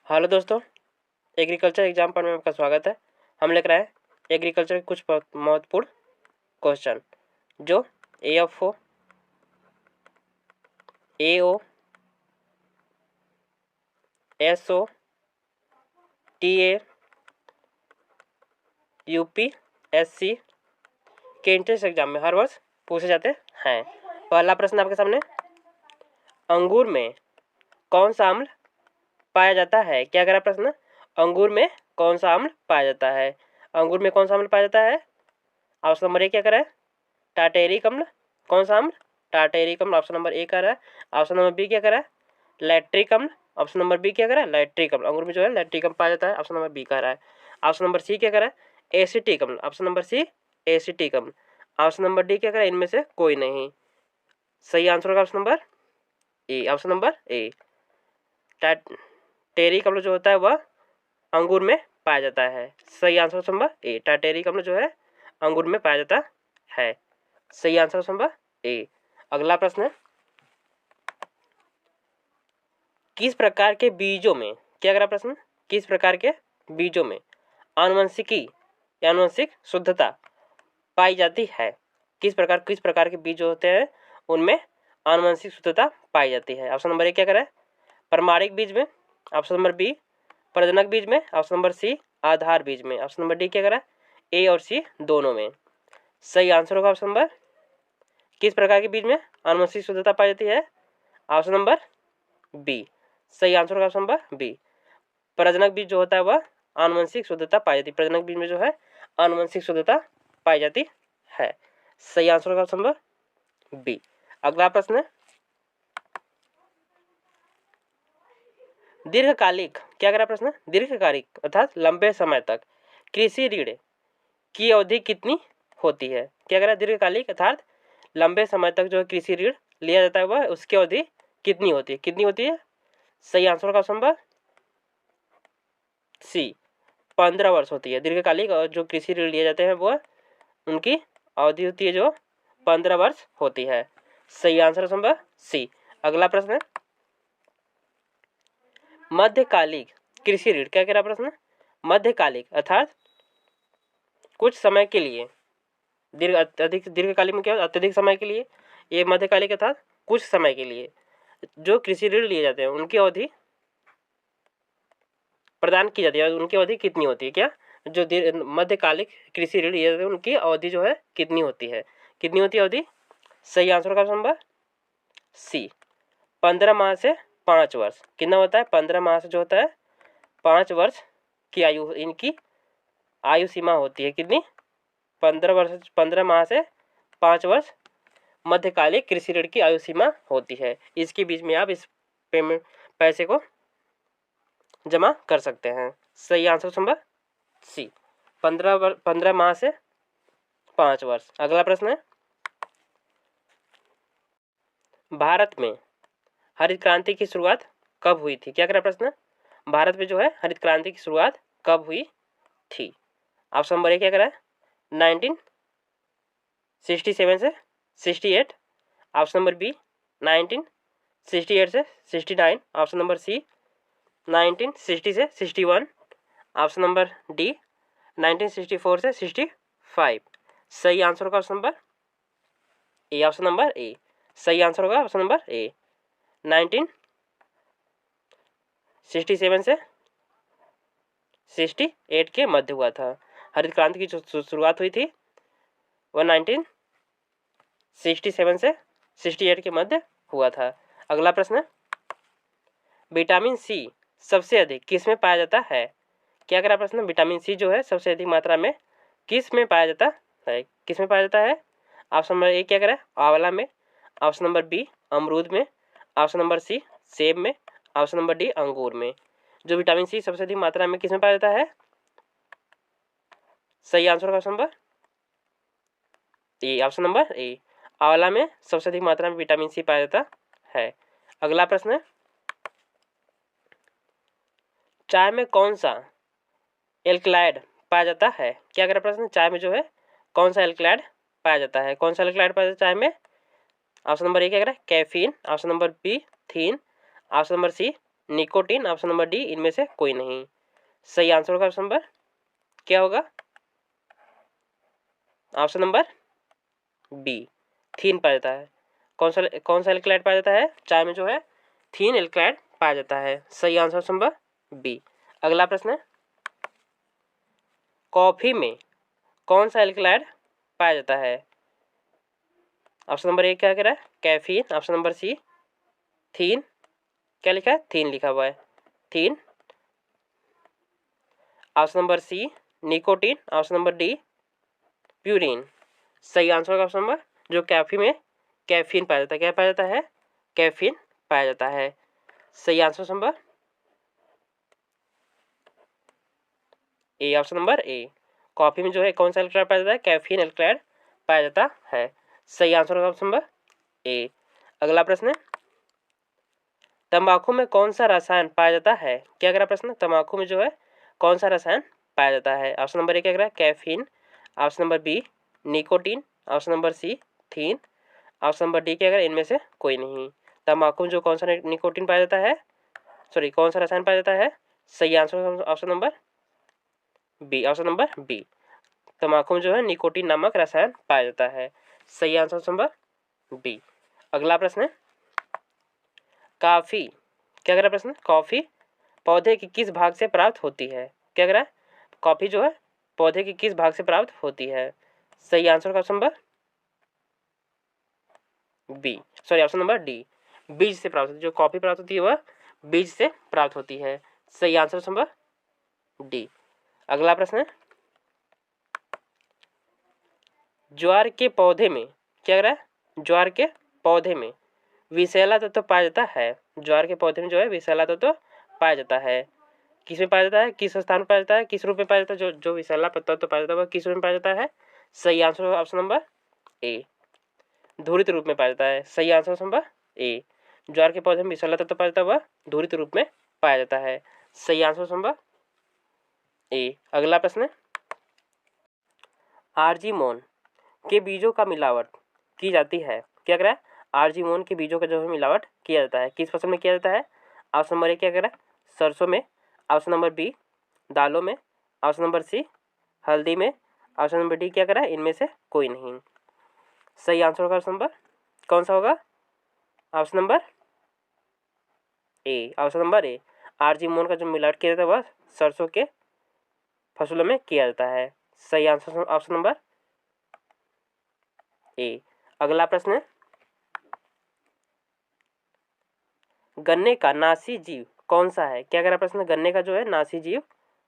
Hello दोस्तों, agriculture exam पर में आपका स्वागत है। हम लेकर आए एग्रीकल्चर के कुछ महत्वपूर्ण क्वेश्चन जो AFO, AO, SO, TA, UPSC के एंट्रेंस एग्जाम में हर वर्ष पूछे जाते हैं। पहला प्रश्न आपके सामने, अंगूर में कौन सा अम्ल पाया जाता है? क्या कह रहा प्रश्न? अंगूर में कौन सा अम्ल पाया जाता है? अंगूर में कौन सा अम्ल पाया जाता है? ऑप्शन नंबर ए क्या कह रहा है? टार्टेरिक अम्ल। कौन सा अम्ल? टार्टेरिक अम्ल। ऑप्शन नंबर ए कह रहा है। ऑप्शन नंबर बी क्या कह रहा है? लैक्टिक अम्ल। ऑप्शन नंबर बी क्या कह रहा है? लैक्टिक अम्ल। अंगूर में जो है लैक्टिक अम्ल पाया जाता है। ऑप्शन नंबर बी कह रहा है। ऑप्शन नंबर सी क्या कह रहा है? एसिटिक अम्ल। ऑप्शन नंबर सी एसिटिक अम्ल। ऑप्शन नंबर डी क्या कह रहा है? इनमें से कोई नहीं। सही आंसर होगा option number A. Option number A, tartaric अम्ल जो होता है वह अंगूर में पाया जाता है। सही answer option number A, tartaric अम्ल जो है अंगूर में पाया जाता है। सही आंसर ऑप्शन नंबर ए। अगला प्रश्न है, किस प्रकार के बीजों में, क्या करा प्रश्न? किस प्रकार के बीजों में आनुवंशिकी या आनुवंशिक शुद्धता पाई जाती है? किस प्रकार के बीज होते हैं उनमें आनुवंशिक शुद्धता पाई जाती है? ऑप्शन नंबर ए क्या करा है? प्रमाणिक बीज में। ऑप्शन नंबर बी प्रजनक बीज में। ऑप्शन नंबर सी आधार बीज में। ऑप्शन नंबर डी क्या करा है? ए और सी दोनों में। सही आंसर होगा ऑप्शन नंबर, किस प्रकार के बीज में आनुवंशिक शुद्धता पाई जाती है? Option number B. सही आंसर होगा ऑप्शन नंबर बी। प्रजनक बीज जो होता है वह आनुवंशिक शुद्धता पाई जाती है। प्रजनक बीज में जो है आनुवंशिक शुद्धता पाई जाती है। सही आंसर होगा ऑप्शन नंबर बी। अगला प्रश्न है, दीर्घकालिक, क्या करा प्रश्न? दीर्घकालिक अर्थात लंबे समय तक कृषि ऋण की अवधि कितनी होती है? क्या करा? दीर्घकालिक अर्थात लंबे समय तक जो कृषि ऋण लिया जाता है वह उसकी अवधि कितनी होती है? कितनी होती है? सही आंसर होगा ऑप्शन नंबर सी, 15 वर्ष होती है। दीर्घकालिक और जो कृषि ऋण लिए जाते हैं वह उनकी अवधि होती है जो 15 वर्ष होती है। सही आंसर ऑप्शन नंबर सी। अगला प्रश्न है, मध्यकालिक कृषि ऋण, क्या कह रहा प्रश्न? मध्यकालिक अर्थात कुछ समय के लिए, दीर्घकालिक में क्या? अत्यधिक समय के लिए। ये मध्यकालिक अर्थात कुछ समय के लिए जो कृषि ऋण लिए जाते हैं उनकी अवधि प्रदान की जाती है। उनकी अवधि कितनी होती है? क्या जो मध्यकालिक कृषि ऋण लिए जाते हैं उनकी अवधि जो है कितनी होती है? कितनी होती है अवधि? सही आंसर का नंबर सी, 15 माह से 5 वर्ष। कितना होता है? 15 माह से जो होता है 5 वर्ष की आयु, इनकी आयु सीमा होती है। कितनी? 15 वर्ष, 15 माह से 5 वर्ष मध्यकालिक कृषि ऋण की आयु सीमा होती है। इसके बीच में आप इस पेमेंट पैसे को जमा कर सकते हैं। सही आंसर नंबर सी, 15 माह से 5 वर्ष। अगला प्रश्न है, भारत में हरित क्रांति की शुरुआत कब हुई थी? क्या कह रहा प्रश्न? भारत में जो है हरित क्रांति की शुरुआत कब हुई थी? ऑप्शन नंबर ए क्या कह रहा है? 1967 से 68। ऑप्शन नंबर बी 1968 से 69। ऑप्शन नंबर सी 1960 से 61। ऑप्शन नंबर डी 1964 से 65। सही आंसर होगा option number A. Option number A सही आंसर होगा ऑप्शन नंबर ए, 1967 से 68 के मध्य हुआ था। हरित क्रांति की जो शुरुआत हुई थी वह 1967 से 68 के मध्य हुआ था। अगला प्रश्न, विटामिन सी सबसे अधिक किस में पाया जाता है? क्या करा प्रश्न? विटामिन सी जो है सबसे अधिक मात्रा में किस में पाया जाता है? किस में पाया जाता है? ऑप्शन नंबर ए क्या करा? आंवला में। ऑप्शन नंबर बी अमरूद में। ऑप्शन नंबर सी सेब में। ऑप्शन नंबर डी अंगूर में। जो विटामिन सी सबसे अधिक मात्रा में किस में पाया जाता है? सही आंसर का option number A. Option number A, आंवला में सबसे अधिक मात्रा में विटामिन सी पाया जाता है। अगला प्रश्न है, चाय में कौन सा एल्कलॉइड पाया जाता है? क्या कह रहा प्रश्न? चाय में जो है कौन सा एल्कलॉइड पाया जाता है? कौन सा एल्कलॉइड पाया जाता है चाय में? ऑप्शन नंबर ए क्या कह रहा है? Caffeine. Option number B theine. Option number C nicotine, option number D इनमें से कोई नहीं। सही आंसर होगा ऑप्शन नंबर क्या होगा, ऑप्शन नंबर बी, थीन पाया जाता है। कौन सा एल्कलाइड पाया जाता है, चाय में जो है थीन एल्कलाइड पाया जाता है। सही आंसर ऑप्शन नंबर बी। अगला प्रश्न है, कॉफी में कौन सा एल्कलाइड पाया जाता है। ऑप्शन नंबर ए क्या कह रहा है, caffeine, option number C theine, क्या लिखा है, थीन लिखा हुआ है, theine, option number C nicotine, option number D purine. सही आंसर होगा ऑप्शन नंबर जो कैफी में कैफीन पाया जाता है, क्या पाया जाता है, कैफीन पाया जाता है। सही answer number A, option number A, coffee में जो है कौन सा एल्कलाइड पाया जाता है, कैफीन एल्कलाइड पाया जाता है। सही आंसर होगा ऑप्शन नंबर ए। अगला प्रश्न है, तंबाकू में कौन सा रसायन पाया जाता है, क्या कह प्रश्न, तंबाकू में जो है कौन सा रसायन पाया जाता है। ऑप्शन नंबर ए क्या कह रहा है, caffeine, option number B nicotine, option number C theine, option number D क्या कह रहा है इनमें से कोई नहीं। तंबाकू में जो कौन सा निकोटीन पाया जाता है, सॉरी कौन सा रसायन पाया जाता है। सही answer option number B, option number B, तंबाकू में जो है निकोटीन नामक रसायन पाया जाता है। सही आंसर ऑप्शन नंबर बी। अगला प्रश्न है, कॉफी, क्या कह रहा है प्रश्न, कॉफी पौधे के किस भाग से प्राप्त होती है, क्या कह रहा है, कॉफी जो है पौधे के किस भाग से प्राप्त होती है। सही आंसर का option number B, sorry option number D, बीज से प्राप्त होती है, जो कॉफी प्राप्त होती है वह बीज से प्राप्त होती है। सही आंसर ऑप्शन नंबर डी। अगला प्रश्न है, ज्वार के पौधे में, क्या कह रहा है, ज्वार के पौधे में विषैला तत्व पाया जाता है, ज्वार के पौधे में जो है विषैला तत्व पाया जाता है, किस में पाया जाता है, किस स्थान में पाया जाता है, किस रूप में पाया जाता है, जो जो विषैला तत्व पाया जाता है वह किस रूप में पाया जाता है। सही आंसर ऑप्शन नंबर ए, धूरित रूप में पाया जाता है। सही आंसर ऑप्शन नंबर ए, ज्वार के पौधे में विषैला तत्व पाया जाता है वह धूरित रूप में पाया जाता है। सही आंसर ऑप्शन नंबर ए। अगला प्रश्न है, आर्जीमोन के बीजों का मिलावट की जाती है, क्या कह रहा है, आर्जीमोन के बीजों का जो है मिलावट किया जाता है, किस फसल में किया जाता है। ऑप्शन नंबर ए क्या कह रहा है, सरसों में, ऑप्शन नंबर बी दालों में, ऑप्शन नंबर सी हल्दी में, ऑप्शन नंबर डी क्या कह रहा है इनमें से कोई नहीं। सही आंसर होगा ऑप्शन नंबर कौन सा होगा, option number A, option number A, Argemone का जो मिलावट किया जाता है वह सरसों के फसलों में किया जाता है। सही आंसर ऑप्शन नंबर ए। अगला प्रश्न है, गन्ने का नासी जीव कौन सा है, क्या कह रहा है प्रश्न, गन्ने का जो है नासी जीव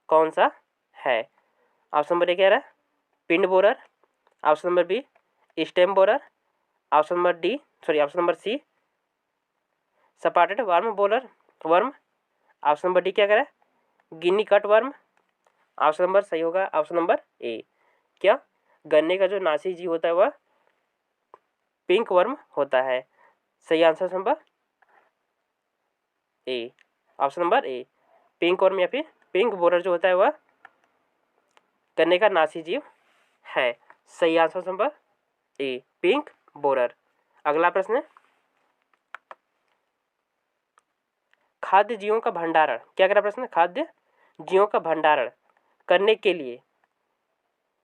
कौन सा है। ऑप्शन नंबर ए कह रहा है pink borer, option number B stem borer, option number D sorry option number C spotted worm bollworm, option number D क्या कह रहा है guinea cutworm. Option number सही होगा ऑप्शन नंबर ए, क्या गन्ने का जो नासी जीव होता है वह पिंक वर्म होता है। सही answer number A, option number A, pink worm या फिर पिंक बोरर जो होता है वह गन्ने का नासी जीव है। सही answer number A, pink borer. अगला प्रश्न है, खाद्य जीवों का भंडारण, क्या कह रहा प्रश्न, खाद्य जीवों का भंडारण करने के लिए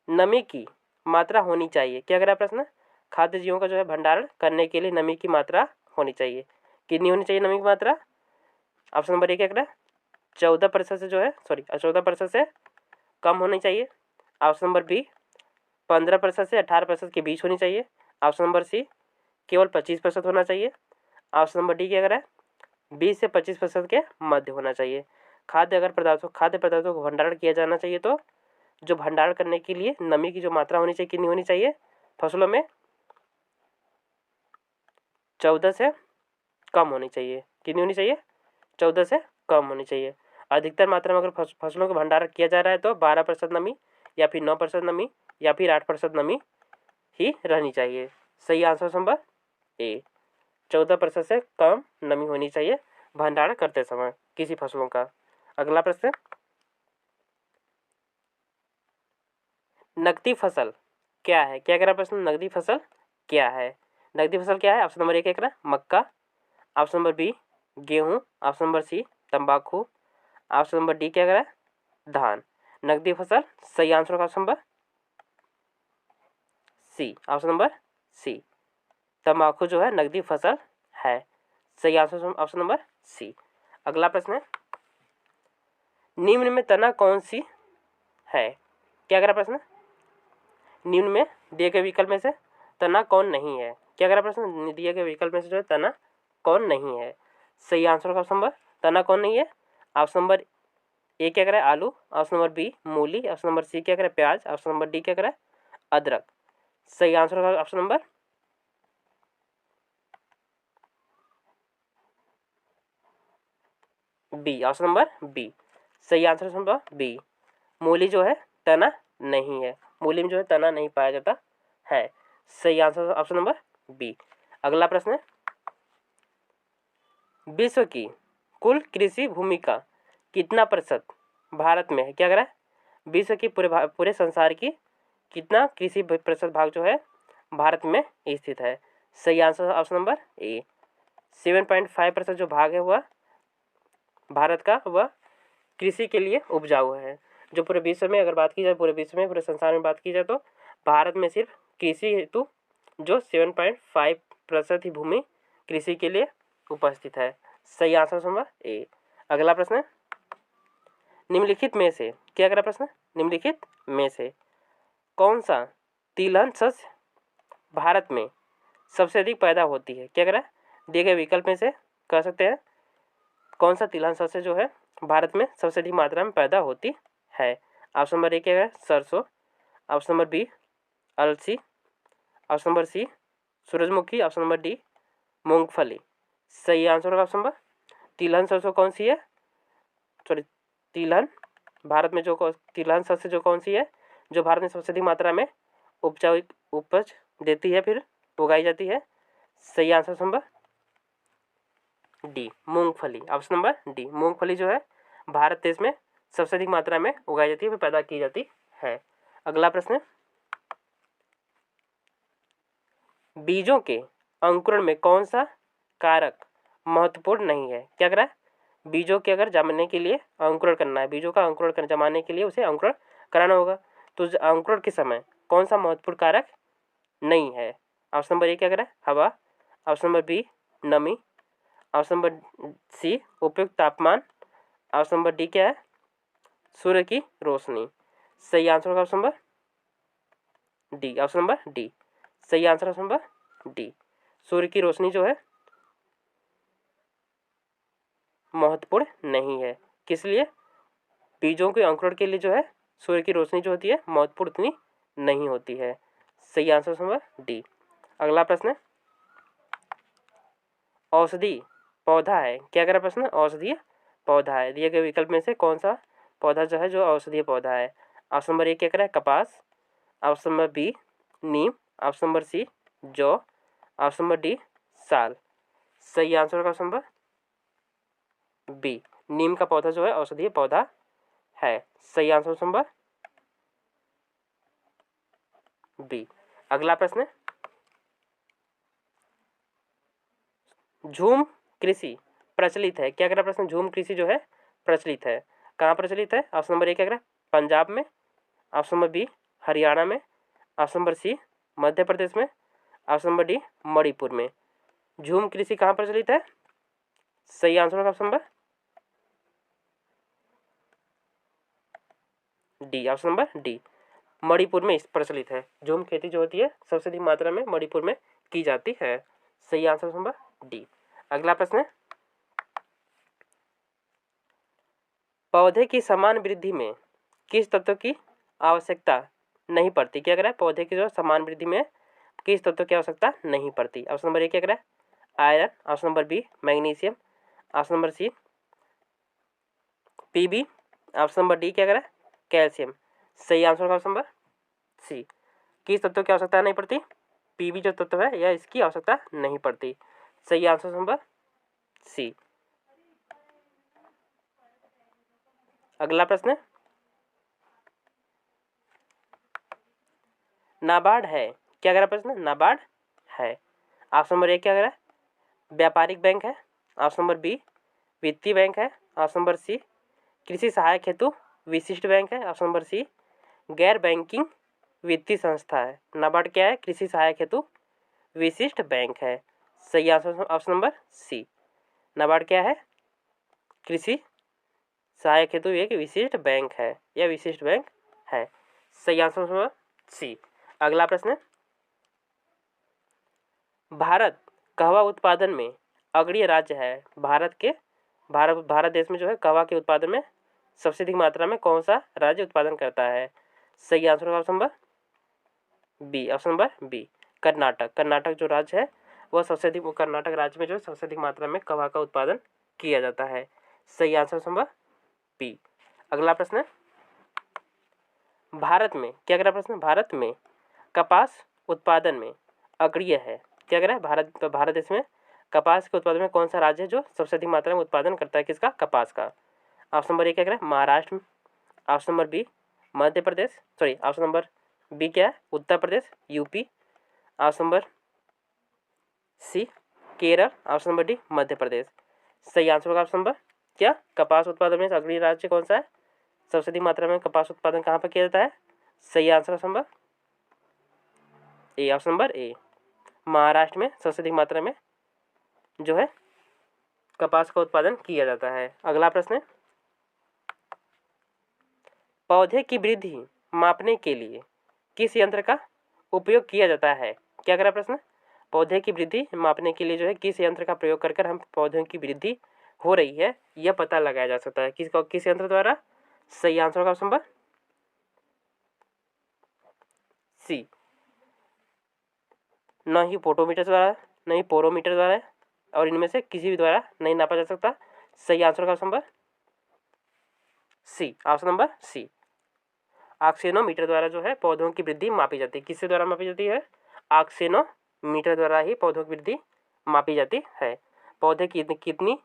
नमी की मात्रा होनी चाहिए, क्या कह रहा प्रश्न, खाद्य जीवों का जो है भंडारण करने के लिए नमी की मात्रा होनी चाहिए, कितनी होनी चाहिए नमी की मात्रा। ऑप्शन नंबर ए क्या कह रहा है 14% से जो है 14% से कम होनी चाहिए। ऑप्शन नंबर बी 15% से 18% के बीच होनी चाहिए। ऑप्शन नंबर सी केवल 25% होना चाहिए। ऑप्शन नंबर डी क्या कह रहा है 20 से 25% के मध्य होना चाहिए। खाद्य पदार्थों को भंडारण किया जाना चाहिए तो जो भंडारण करने के लिए नमी की जो मात्रा होनी चाहिए कितनी होनी चाहिए फसलों में 14 से कम होनी चाहिए, कितनी होनी चाहिए 14 से कम होनी चाहिए। अधिकतर मात्रा में अगर फसलों का भंडारण किया जा रहा है तो 12% नमी या फिर 9% नमी या फिर 8% नमी ही रहनी चाहिए। सही आंसर नंबर ए, 14% से कम नमी होनी चाहिए भंडारण करते समय किसी फसलों का। अगला प्रश्न, नकदी फसल क्या है, क्या कह रहा प्रश्न, नकदी फसल क्या है। नकदी फसल क्या है, ऑप्शन नंबर ए क्या कह रहा मक्का, ऑप्शन नंबर बी गेहूं, ऑप्शन नंबर सी तंबाकू। ऑप्शन नंबर डी क्या कह रहा है, धान। नकदी फसल, सही आंसर होगा option number C. Option number C, तंबाकू जो है नकदी फसल है। सही आंसर ऑप्शन नंबर सी। अगला प्रश्न है, निम्न में तना कौन सी है। क्या कह रहा प्रश्न, निम्न में दिए गए विकल्प में से तना कौन नहीं है। क्या कह रहा प्रश्न, दिए गए विकल्प में से जो है तना कौन नहीं है। सही आंसर होगा ऑप्शन नंबर, तना कौन नहीं है। ऑप्शन नंबर ए क्या कह रहा है, आलू। ऑप्शन नंबर बी, मूली। ऑप्शन नंबर सी क्या कह रहा है, प्याज। ऑप्शन नंबर डी क्या कह रहा है, अदरक। सही आंसर होगा option number B. Option number B, सही आंसर ऑप्शन नंबर बी। मूली जो है तना नहीं है, मूली में जो है तना नहीं पाया जाता है। सही आंसर ऑप्शन नंबर बी। अगला प्रश्न है, विश्व की कुल कृषि भूमि का कितना प्रतिशत भारत में है। क्या कह रहा है, विश्व की पूरे संसार की कितना कृषि प्रतिशत भाग जो है भारत में स्थित है। सही आंसर ऑप्शन नंबर ए, 7.5% जो भाग है वह भारत का वह कृषि के लिए उपजाऊ है। जो पूरे विश्व में अगर बात की जाए, पूरे विश्व में पूरे संसार में बात की जाए तो भारत में सिर्फ कृषि हेतु जो 7.5% ही भूमि कृषि के लिए उपस्थित है। सही आंसर नंबर ए। अगला प्रश्न है, निम्नलिखित में से क्या कह रहा प्रश्न, निम्नलिखित में से कौन सा तिलहन शस्य भारत में सबसे अधिक पैदा होती है। क्या कह रहा है, दिए गए विकल्प में से कह सकते हैं कौन सा तिलहन शस्य जो है भारत में सबसे अधिक मात्रा में पैदा होती है। ऑप्शन नंबर ए क्या है, सरसों। ऑप्शन नंबर बी, अलसी। ऑप्शन नंबर सी, सूरजमुखी। ऑप्शन नंबर डी, मूंगफली। सही आंसर होगा ऑप्शन नंबर, तिलहन सरसों कौन सी है, सॉरी तिलहन, भारत में जो तिलहन शस्य जो कौन सी है जो भारत में सबसे अधिक मात्रा में उपज देती है, फिर उगाई जाती है। सही आंसर नंबर डी, मूंगफली। ऑप्शन नंबर डी, मूंगफली जो है भारत देश में सबसे अधिक मात्रा में उगाई जाती है, फिर पैदा की जाती है। अगला प्रश्न, बीजों के अंकुरण में कौन सा कारक महत्वपूर्ण नहीं है। क्या कह रहा है, बीजों के अगर जमाने के लिए अंकुरण करना है, बीजों का अंकुरण जमाने के लिए उसे अंकुरण कराना होगा, तो अंकुरण के समय कौन सा महत्वपूर्ण कारक नहीं है। ऑप्शन नंबर ए क्या कह रहा है, हवा। ऑप्शन नंबर बी, नमी। ऑप्शन नंबर सी, उपयुक्त तापमान। ऑप्शन नंबर डी क्या है, सूर्य की रोशनी। सही आंसर होगा option number D. Option number D, सही आंसर ऑप्शन नंबर डी, सूर्य की रोशनी जो है महत्वपूर्ण नहीं है। किस लिए, बीजों के अंकुरण के लिए जो है सूर्य की रोशनी जो होती है महत्वपूर्ण उतनी नहीं होती है। सही आंसर नंबर डी। अगला प्रश्न, औषधि पौधा है। क्या कह रहा प्रश्न, औषधीय पौधा है, दिए गए विकल्प में से कौन सा पौधा जो है जो औषधीय पौधा है। ऑप्शन नंबर ए क्या कह रहा है, कपास। ऑप्शन नंबर बी, नीम। ऑप्शन नंबर सी, जौ। ऑप्शन नंबर डी, साल। सही आंसर होगा ऑप्शन नंबर बी, नीम का पौधा जो है औषधीय पौधा है। सही आंसर ऑप्शन नंबर बी। अगला प्रश्न, झूम कृषि प्रचलित है। क्या कह रहा प्रश्न, झूम कृषि जो है प्रचलित है, कहाँ प्रचलित है। ऑप्शन नंबर ए क्या कह रहा है, पंजाब में। ऑप्शन नंबर बी, हरियाणा में। ऑप्शन नंबर सी, मध्य प्रदेश में। ऑप्शन नंबर डी, मणिपुर में। झूम कृषि कहाँ प्रचलित है। सही आंसर होगा option number D. Option number D, Manipur में प्रचलित है। झूम खेती जो होती है सबसे अधिक मात्रा में मणिपुर में की जाती है। सही आंसर ऑप्शन नंबर डी। अगला प्रश्न है, पौधे की समान वृद्धि में किस तत्व की आवश्यकता नहीं पड़ती। क्या कह रहा है, पौधे की जो समान वृद्धि में किस तत्व की आवश्यकता नहीं पड़ती। ऑप्शन नंबर ए क्या कह रहा है, iron. Option number B, magnesium. Option number C, PB. Option number D क्या कह रहा है, कैल्शियम। सही आंसर होगा ऑप्शन नंबर सी, किस तत्व की आवश्यकता नहीं पड़ती, पीबी जो तत्व है या इसकी आवश्यकता नहीं पड़ती। सही आंसर नंबर सी। अगला प्रश्न, नाबार्ड है। क्या कह रहा प्रश्न, नाबार्ड है। ऑप्शन नंबर ए क्या कह रहा है, व्यापारिक बैंक है। ऑप्शन नंबर बी, वित्तीय बैंक है। ऑप्शन नंबर सी कृषि सहायक हेतु विशिष्ट बैंक है। ऑप्शन नंबर सी गैर बैंकिंग वित्तीय संस्था है। नाबार्ड क्या है? कृषि सहायक हेतु विशिष्ट बैंक है। सही answer option number C. NABARD क्या है? कृषि सहायक हेतु एक विशिष्ट बैंक है या विशिष्ट बैंक है। सही आंसर ऑप्शन नंबर सी। अगला प्रश्न, भारत कहवा उत्पादन में अग्रणी राज्य है। भारत देश में जो है कहवा के उत्पादन में सबसे अधिक मात्रा में कौन सा राज्य उत्पादन करता है। सही answer option number B. Option number B Karnataka. Karnataka जो राज्य है वह सबसे अधिक, कर्नाटक राज्य में जो है सबसे अधिक मात्रा में कहवा का उत्पादन किया जाता है। सही आंसर ऑप्शन नंबर बी। अगला प्रश्न, भारत में क्या कह रहा है प्रश्न, भारत में कपास उत्पादन में अग्रणी है। क्या कह रहा है? भारत देश में कपास के उत्पादन में कौन सा राज्य है जो सबसे अधिक मात्रा में उत्पादन करता है? किसका? कपास का। ऑप्शन नंबर ए क्या कह रहा है? महाराष्ट्र में। Option number B Madhya Pradesh, sorry option number B क्या है? Uttar Pradesh, UP. Option number C Kerala. Option number D Madhya Pradesh. सही आंसर होगा ऑप्शन नंबर क्या? कपास उत्पादन में अग्रणी राज्य कौन सा है? सबसे अधिक मात्रा में कपास उत्पादन कहाँ पर किया जाता है? सही answer option number A. Option number A Maharashtra में सबसे अधिक मात्रा में जो है कपास का उत्पादन किया जाता है। अगला प्रश्न है, पौधे की वृद्धि मापने के लिए किस यंत्र का उपयोग किया जाता है? क्या करा प्रश्न, पौधे की वृद्धि मापने के लिए जो है किस यंत्र का प्रयोग कर हम पौधों की वृद्धि हो रही है यह पता लगाया जा सकता है। किस यंत्र द्वारा? सही आंसर होगा ऑप्शन नंबर सी। न ही फोटोमीटर द्वारा, न ही पोरोमीटर द्वारा, और इनमें से किसी भी द्वारा नहीं नापा जा सकता। सही आंसर होगा option number C. Option number C ऑक्सीनोमीटर द्वारा जो है पौधों की वृद्धि मापी जाती है। किसके द्वारा मापी जाती है? ऑक्सीनोमीटर द्वारा ही पौधों की वृद्धि मापी जाती है। पौधे कितनी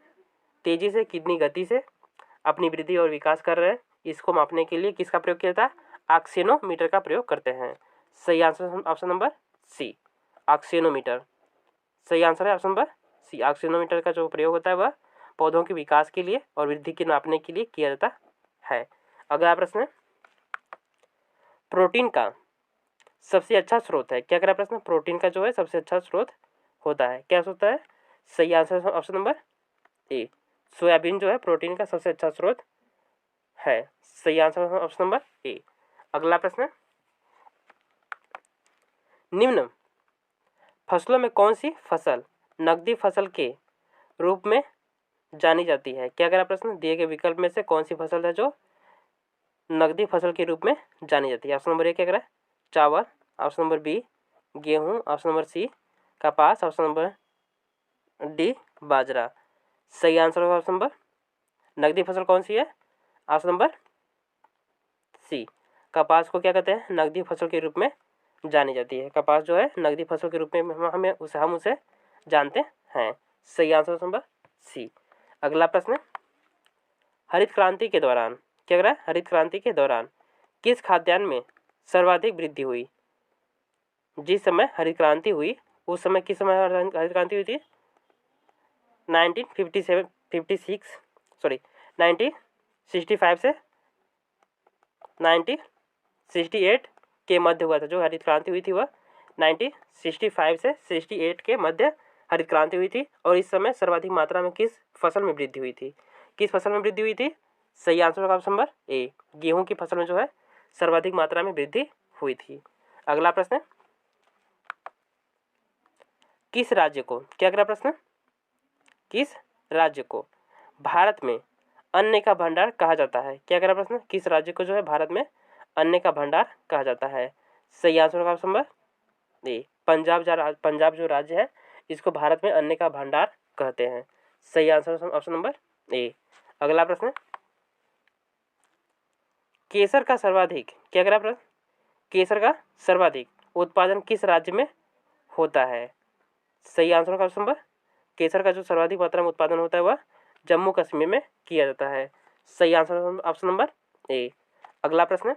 तेजी से, कितनी गति से अपनी वृद्धि और विकास कर रहे हैं, इसको मापने के लिए किसका प्रयोग किया जाता है? ऑक्सीनोमीटर का प्रयोग करते हैं। सही आंसर ऑप्शन नंबर सी ऑक्सीनोमीटर। सही आंसर है ऑप्शन नंबर सी। ऑक्सीनोमीटर का जो प्रयोग होता है वह पौधों के विकास के लिए और वृद्धि के नापने के लिए किया जाता है। अगला प्रश्न है, प्रोटीन का सबसे अच्छा स्रोत है। क्या कह रहा है प्रश्न, प्रोटीन का जो है सबसे अच्छा स्रोत होता है, क्या होता है? सही answer option number A soybean जो है प्रोटीन का सबसे अच्छा स्रोत है। सही आंसर ऑप्शन नंबर ए। अगला प्रश्न, निम्न फसलों में कौन सी फसल नकदी फसल के रूप में जानी जाती है? क्या कह रहा प्रश्न, दिए गए विकल्प में से कौन सी फसल है जो नकदी फसल के रूप में जानी जाती है? ऑप्शन नंबर ए क्या कह रहा है? चावल। ऑप्शन नंबर बी गेहूं। ऑप्शन नंबर सी कपास। ऑप्शन नंबर डी बाजरा। सही आंसर होगा ऑप्शन नंबर, नकदी फसल कौन सी है? ऑप्शन नंबर सी कपास को क्या कहते हैं? नकदी फसल के रूप में जानी जाती है। कपास जो है नकदी फसल के रूप में हम उसे जानते हैं। सही आंसर नंबर सी। अगला प्रश्न, हरित क्रांति के दौरान क्या कह रहा है? हरित क्रांति के दौरान किस खाद्यान्न में सर्वाधिक वृद्धि हुई? जिस समय हरित क्रांति हुई उस समय किस समय हरित क्रांति हुई थी? 1957 56 सॉरी 1965 से 1968 के मध्य हुआ था। जो हरित क्रांति हुई थी वह 1965 से 68 के मध्य हरित क्रांति हुई थी। और इस समय सर्वाधिक मात्रा में किस फसल में वृद्धि हुई थी? किस फसल में वृद्धि हुई थी? सही आंसर होगा ऑप्शन नंबर ए गेहूं की फसल में जो है सर्वाधिक मात्रा में वृद्धि हुई थी। अगला प्रश्न, किस राज्य को क्या कह रहा प्रश्न, किस राज्य को भारत में अन्न का भंडार कहा जाता है? क्या कह रहा प्रश्न, किस राज्य को जो है भारत में अन्न का भंडार कहा जाता है? सही आंसर होगा ऑप्शन नंबर ए पंजाब जो राज्य है इसको भारत में अन्न का भंडार कहते हैं। सही आंसर ऑप्शन नंबर ए। अगला प्रश्न, केसर का सर्वाधिक क्या कह रहा प्रश्न, केसर का सर्वाधिक उत्पादन किस राज्य में होता है? सही आंसर होगा ऑप्शन नंबर, केसर का जो सर्वाधिक मात्रा में उत्पादन होता है वह जम्मू कश्मीर में किया जाता है। सही आंसर ऑप्शन नंबर ए। अगला प्रश्न,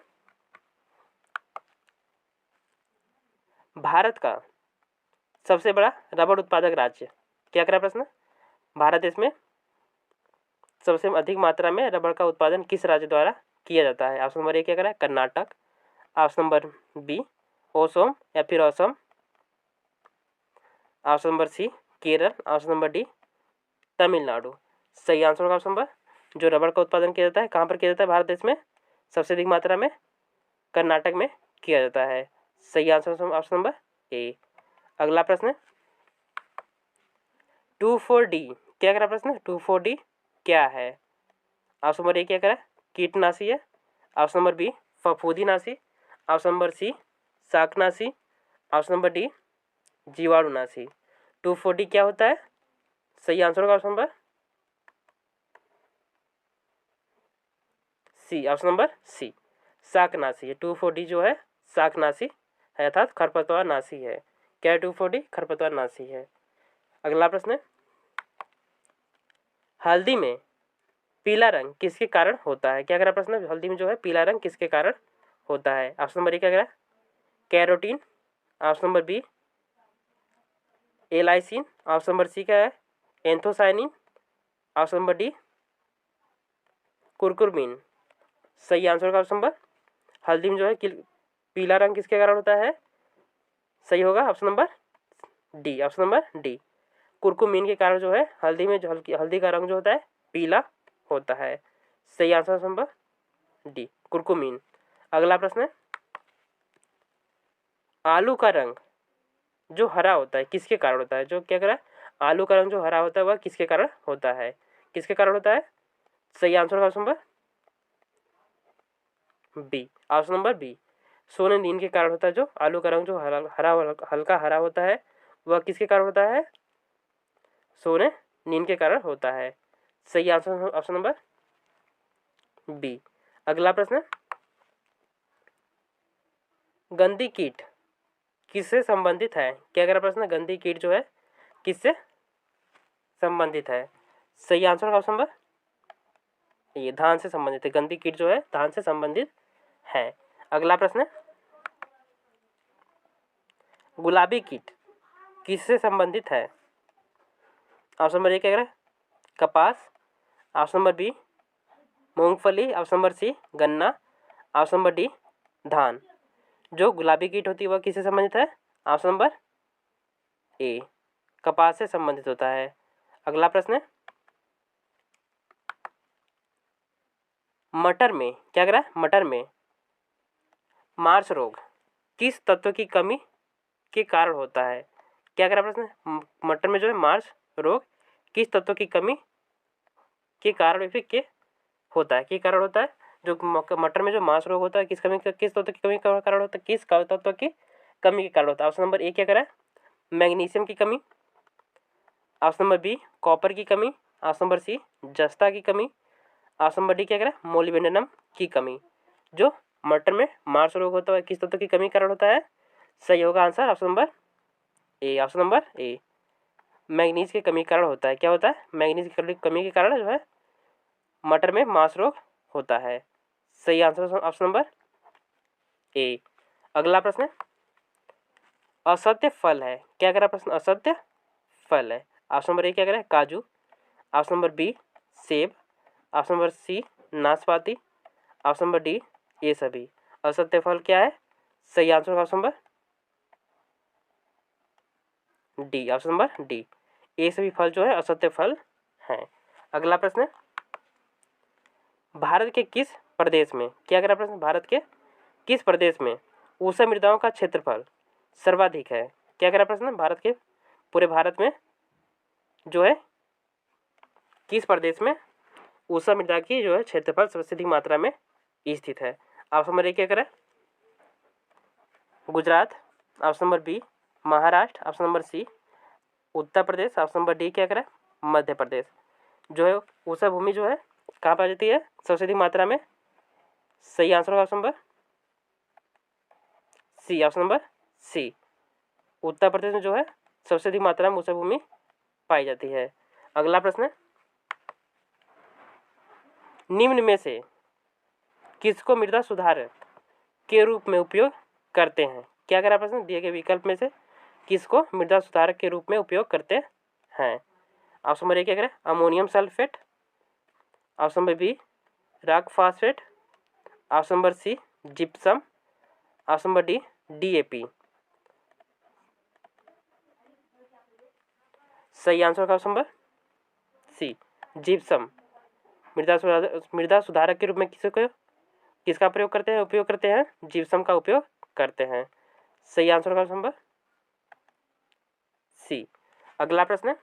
भारत का सबसे बड़ा रबड़ उत्पादक राज्य क्या कह रहा प्रश्न, भारत देश में सबसे अधिक मात्रा में रबड़ का उत्पादन किस राज्य द्वारा किया जाता है? ऑप्शन नंबर ए क्या करें? Karnataka. Option number B Assam या फिर Assam. Option number C Kerala. Option number D Tamil Nadu. सही आंसर होगा ऑप्शन नंबर, जो रबड़ का उत्पादन किया जाता है कहाँ पर किया जाता है भारत देश में? सबसे अधिक मात्रा में कर्नाटक में किया जाता है। सही आंसर ऑप्शन नंबर ए। अगला प्रश्न 2,4-D क्या करा प्रश्न? 2,4-D क्या है? ऑप्शन नंबर ए क्या करा? कीटनाशी है। ऑप्शन नंबर बी फफूंदीनाशी। ऑप्शन नंबर सी शाकनाशी। Option number D जीवाणुनाशी। 2,4-D क्या होता है? सही आंसर होगा option number C. Option number C शाकनाशी है। 2,4-D जो है शाकनाशी है अर्थात खरपतवार नाशी है। क्या है 2,4-D? खरपतवार नाशी है। अगला प्रश्न हल्दी में पीला रंग किसके कारण होता है? क्या करा प्रश्न? हल्दी में जो है पीला रंग किसके कारण होता है? ऑप्शन नंबर ए क्या करा? Carotene. Option number B allicin. Option number C क्या है? Anthocyanin. Option number D curcumin. सही आंसर का ऑप्शन नंबर हल्दी में जो है पीला रंग किसके कारण होता है? सही होगा option number D. Option number D curcumin के कारण जो है हल्दी में जो हल्दी का रंग जो होता है पीला होता है। सही आंसर ऑप्शन नंबर डी कुरकुमीन। अगला प्रश्न है आलू का रंग जो हरा होता है किसके कारण होता है? जो क्या करा? आलू का रंग जो हरा होता है वह किसके कारण होता है? किसके कारण होता है? सही answer option number B. Option number B सोने नींद के कारण होता है। जो आलू का रंग जो हल्का हरा होता है वह किसके कारण होता है? सोने नींद के कारण होता है। सही आंसर ऑप्शन नंबर बी। अगला प्रश्न गंदी कीट किससे संबंधित है? क्या कह रहा प्रश्न? गंदी कीट जो है किससे संबंधित है? सही आंसर ऑप्शन नंबर ये धान से संबंधित है। गंदी कीट जो है धान से संबंधित है। अगला प्रश्न गुलाबी कीट किससे संबंधित है? ऑप्शन नंबर ए क्या कह रहा है? कपास। ऑप्शन नंबर बी मूंगफली। ऑप्शन नंबर सी गन्ना। ऑप्शन नंबर डी धान। जो गुलाबी कीट होती है वह किससे संबंधित है? ऑप्शन नंबर ए कपास से संबंधित होता है। अगला प्रश्न मटर में क्या कह रहा है? मटर में मार्च रोग किस तत्व की कमी के कारण होता है? क्या कह रहा प्रश्न? मटर में जो है मार्च रोग किस तत्व की कमी के कारण के होता है? के कारण होता है? जो मटर में जो मार्च रोग होता है किस तत्व की कमी के कारण होता है? किस तत्व की कमी के कारण होता है? ऑप्शन नंबर ए क्या कह रहा है? मैग्नीशियम की कमी। ऑप्शन नंबर बी कॉपर की कमी। ऑप्शन नंबर सी जस्ता की कमी। ऑप्शन नंबर डी क्या कह रहा है? मोलिब्डेनम की कमी। जो मटर में मार्च रोग होता है किस तत्व की कमी के कारण होता है? सही होगा answer option number A. Option number A manganese की कमी के कारण होता है। क्या होता है? मैग्नीज की कमी के कारण जो है मटर में मांस रोग होता है। सही आंसर ऑप्शन नंबर ए। अगला प्रश्न असत्य फल है। क्या कह रहा प्रश्न? असत्य फल है। ऑप्शन नंबर ए क्या कह रहा है? काजू। ऑप्शन नंबर बी सेब। ऑप्शन नंबर सी नाशपाती। ऑप्शन नंबर डी ये सभी। असत्य फल क्या है? सही answer option number D. Option number D ये सभी फल जो है असत्य फल हैं। अगला प्रश्न भारत के किस प्रदेश में क्या कह रहा प्रश्न? भारत के किस प्रदेश में ऊषा मृदाओं का क्षेत्रफल सर्वाधिक है? क्या कह रहा प्रश्न? भारत के पूरे भारत में जो है किस प्रदेश में ऊषा मृदा की जो है क्षेत्रफल सबसे अधिक मात्रा में स्थित है? ऑप्शन नंबर ए क्या कह रहा है? Gujarat. Option number B Maharashtra. Option number C Uttar Pradesh. Option number D क्या कह रहा है? मध्य प्रदेश। जो है ऊषा भूमि जो है कहाँ पाई जाती है सबसे अधिक मात्रा में? सही आंसर होगा option number C. Option number C Uttar Pradesh में जो है सबसे अधिक मात्रा में ऊषा भूमि पाई जाती है। अगला प्रश्न निम्न में से किसको मृदा सुधारक के रूप में उपयोग करते हैं? क्या कह रहा प्रश्न? दिए गए विकल्प में से किसको मृदा सुधारक के रूप में उपयोग करते हैं? ऑप्शन नंबर ए क्या करें? Ammonium sulphate. Option number B rock phosphate, option number C gypsum, option number D DAP। सही आंसर का ऑप्शन नंबर सी जिप्सम। मृदा सुधारक के रूप में किसका उपयोग करते हैं जिप्सम का उपयोग करते हैं। सही आंसर का ऑप्शन नंबर सी। अगला प्रश्न,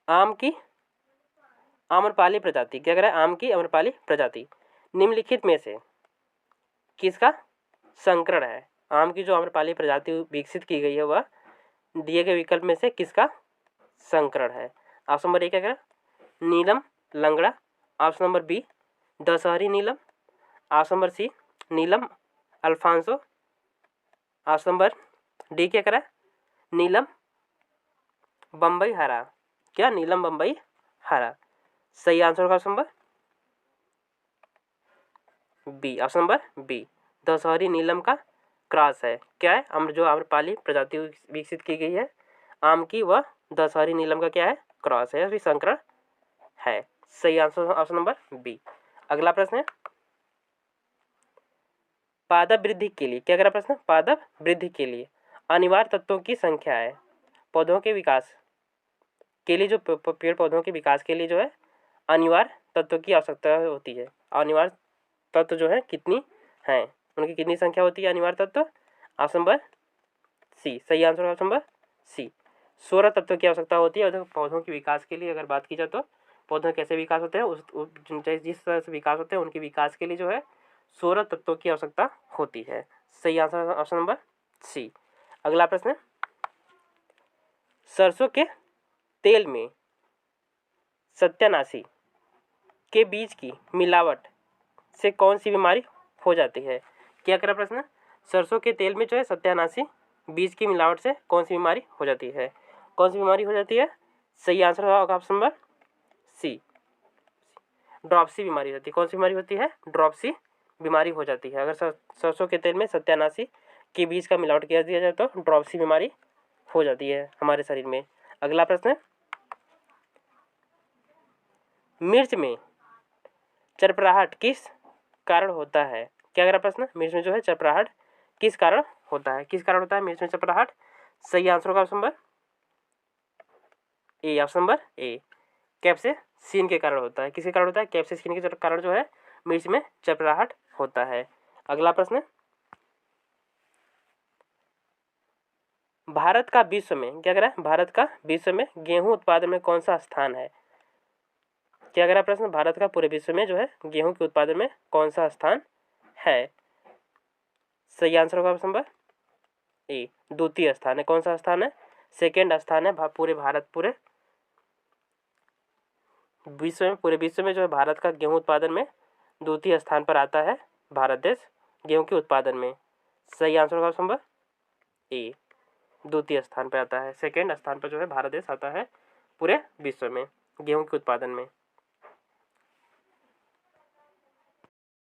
आम की आम्रपाली प्रजाति, क्या कह रहा है, आम की आम्रपाली प्रजाति निम्नलिखित में से किसका संकरण है। आम की जो आम्रपाली प्रजाति विकसित की गई है वह दिए गए विकल्प में से किसका संकरण है। ऑप्शन नंबर ए क्या कह रहा है, नीलम लंगड़ा, ऑप्शन नंबर बी दशहरी नीलम, ऑप्शन नंबर सी नीलम अल्फांसो, ऑप्शन नंबर डी क्या कह रहा है, नीलम बम्बई हरा। क्या नीलम बम्बई हरा। सही आंसर का option number B, option number B Dashehari Neelam का क्रॉस है। क्या है, जो आम्रपाली प्रजाति विकसित की गई है आम की, वह दशहरी नीलम का क्या है, क्रॉस है, संकरण है। सही आंसर ऑप्शन नंबर बी। अगला प्रश्न है, पादप वृद्धि के लिए, क्या कह रहा प्रश्न, पादप वृद्धि के लिए अनिवार्य तत्वों की संख्या है। पौधों के विकास के लिए, जो पेड़ पौधों के विकास के लिए जो है अनिवार्य तत्वों की आवश्यकता होती है। अनिवार्य तत्व जो है कितनी हैं, उनकी कितनी संख्या होती है अनिवार्य तत्व। Option number C. सही आंसर ऑप्शन नंबर सी 16 तत्वों की आवश्यकता होती है। पौधों के विकास के लिए अगर बात की जाए तो पौधों कैसे विकास होते हैं, जिस तरह से विकास होते हैं उनके विकास के लिए जो है 16 तत्वों की आवश्यकता होती है। सही आंसर ऑप्शन नंबर सी। अगला प्रश्न है, सरसों के तेल में सत्यानाशी के बीज की मिलावट से कौन सी बीमारी हो जाती है। क्या करा प्रश्न, सरसों के तेल में जो है सत्यानाशी बीज की मिलावट से कौन सी बीमारी हो जाती है, कौन सी बीमारी हो जाती है। सही आंसर होगा ऑप्शन नंबर सी ड्रॉपसी बीमारी होती है। कौन सी बीमारी होती है, ड्रॉपसी बीमारी हो जाती है। अगर सरसों के तेल में सत्यानाशी के बीज का मिलावट किया दिया जाए तो ड्रॉपसी बीमारी हो जाती है हमारे शरीर में। अगला प्रश्न है, मिर्च में चरपराहट किस कारण होता है। क्या करा प्रश्न, मिर्च में जो है चरपराहट किस कारण होता है, किस कारण होता है मिर्च में चरपराहट। सही आंसर होगा option number A, option number A capsaicin के कारण होता है। किसके कारण होता है, कैप्सेसिन के कारण जो है मिर्च में चरपराहट होता है। अगला प्रश्न, भारत का विश्व में, क्या कह रहा है, भारत का विश्व में गेहूं उत्पादन में कौन सा स्थान है। क्या कह रहा प्रश्न, भारत का पूरे विश्व में जो है गेहूं के उत्पादन में कौन सा स्थान है। सही आंसर होगा ऑप्शन नंबर ए, द्वितीय स्थान है। कौन सा स्थान है, सेकेंड स्थान है। पूरे विश्व में जो है भारत का गेहूं उत्पादन में द्वितीय स्थान पर आता है भारत देश गेहूं के उत्पादन में। सही आंसर होगा ऑप्शन नंबर ए, द्वितीय स्थान पर आता है। सेकेंड स्थान पर जो है भारत देश आता है पूरे विश्व में गेहूं के उत्पादन में।